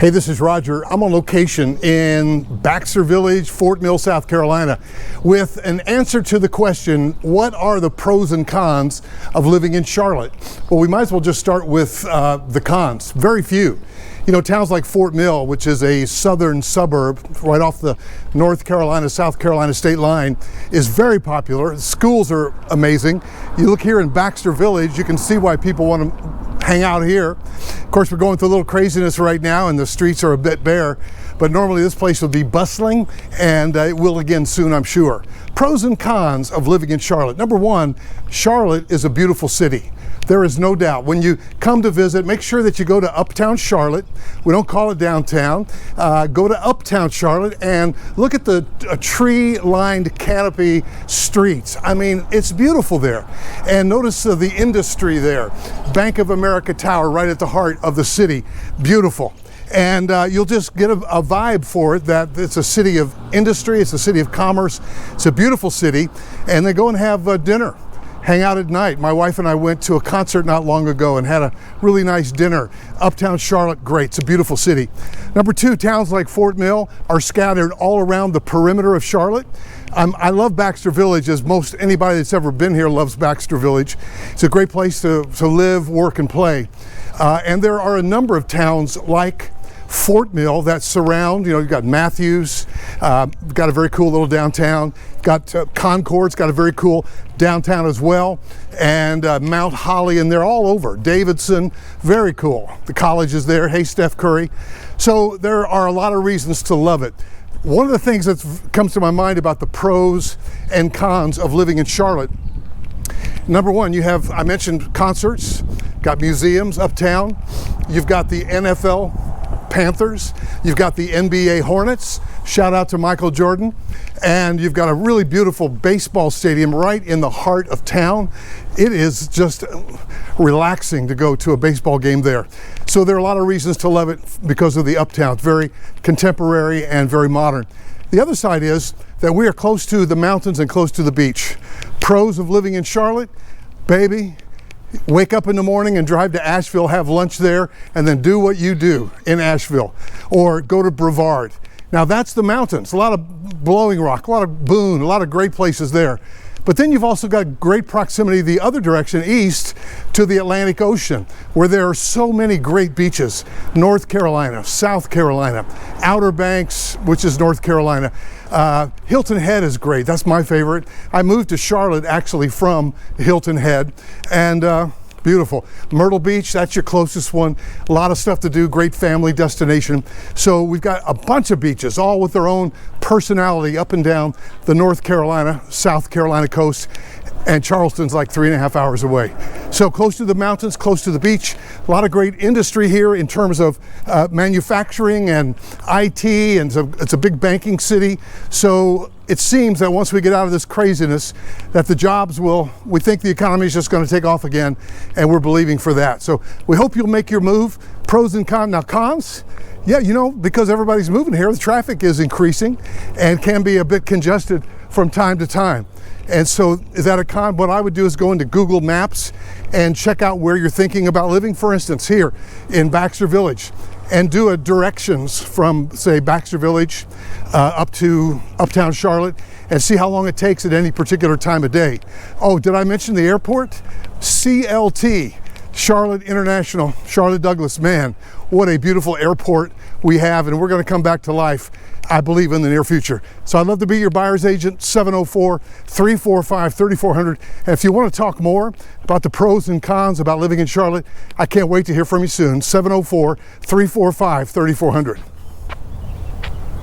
Hey, this is Roger. I'm on location in Baxter Village, Fort Mill, South Carolina, with an answer to the question, what are the pros and cons of living in Charlotte? Well, we might as well just start with the cons. Very few. You know, towns like Fort Mill, which is a southern suburb right off the North Carolina, South Carolina state line, is very popular. Schools are amazing. You look here in Baxter Village, you can see why people want to hang out here. Of course, we're going through a little craziness right now and the streets are a bit bare, but normally this place will be bustling, and it will again soon, I'm sure. Pros and cons of living in Charlotte. Number one, Charlotte is a beautiful city. There is no doubt. When you come to visit, make sure that you go to Uptown Charlotte. We don't call it downtown. Go to Uptown Charlotte and look at the tree-lined canopy streets. I mean, it's beautiful there. And notice the industry there. Bank of America Tower right at the heart of the city. Beautiful. And you'll just get a vibe for it that it's a city of industry, it's a city of commerce, it's a beautiful city. And they go and have dinner. Hang out at night. My wife and I went to a concert not long ago and had a really nice dinner. Uptown Charlotte, great. It's a beautiful city. Number two, towns like Fort Mill are scattered all around the perimeter of Charlotte. I love Baxter Village, as most anybody that's ever been here loves Baxter Village. It's a great place to live, work, and play. And there are a number of towns like Fort Mill that surround, you've got Matthews, got a very cool little downtown, got Concord's got a very cool downtown as well, and Mount Holly, and they're all over. Davidson, very cool. The college is there. Hey, Steph Curry. So there are a lot of reasons to love it. One of the things that comes to my mind about the pros and cons of living in Charlotte, number one, you have, I mentioned concerts, got museums uptown, you've got the NFL Panthers, you've got the NBA Hornets, shout out to Michael Jordan, and you've got a really beautiful baseball stadium right in the heart of town. It is just relaxing to go to a baseball game there. So there are a lot of reasons to love it because of the uptown. It's very contemporary and very modern. The other side is that we are close to the mountains and close to the beach. Pros of living in Charlotte, baby, wake up in the morning and drive to Asheville, have lunch there, and then do what you do in Asheville. Or go to Brevard. Now that's the mountains, a lot of Blowing Rock, a lot of Boone, a lot of great places there. But then you've also got great proximity the other direction, east, to the Atlantic Ocean, where there are so many great beaches. North Carolina, South Carolina, Outer Banks, which is North Carolina. Hilton Head is great, that's my favorite. I moved to Charlotte actually from Hilton Head, and beautiful. Myrtle Beach, that's your closest one. A lot of stuff to do, great family destination. So we've got a bunch of beaches, all with their own personality up and down the North Carolina, South Carolina coast. And Charleston's like 3.5 hours away. So close to the mountains, close to the beach. A lot of great industry here in terms of manufacturing and IT, and it's a big banking city. So it seems that once we get out of this craziness, that the jobs we think the economy is just going to take off again, and we're believing for that. So we hope you'll make your move. Pros and cons. Now cons, yeah, because everybody's moving here, the traffic is increasing and can be a bit congested from time to time. And so is that a con? What I would do is go into Google Maps and check out where you're thinking about living. For instance, here in Baxter Village, and do a directions from, say, Baxter Village up to Uptown Charlotte, and see how long it takes at any particular time of day. Oh, did I mention the airport? CLT, Charlotte International, Charlotte Douglas. Man, what a beautiful airport we have, and we're going to come back to life, I believe, in the near future. So I'd love to be your buyer's agent, 704-345-3400. And if you want to talk more about the pros and cons about living in Charlotte, I can't wait to hear from you soon, 704-345-3400.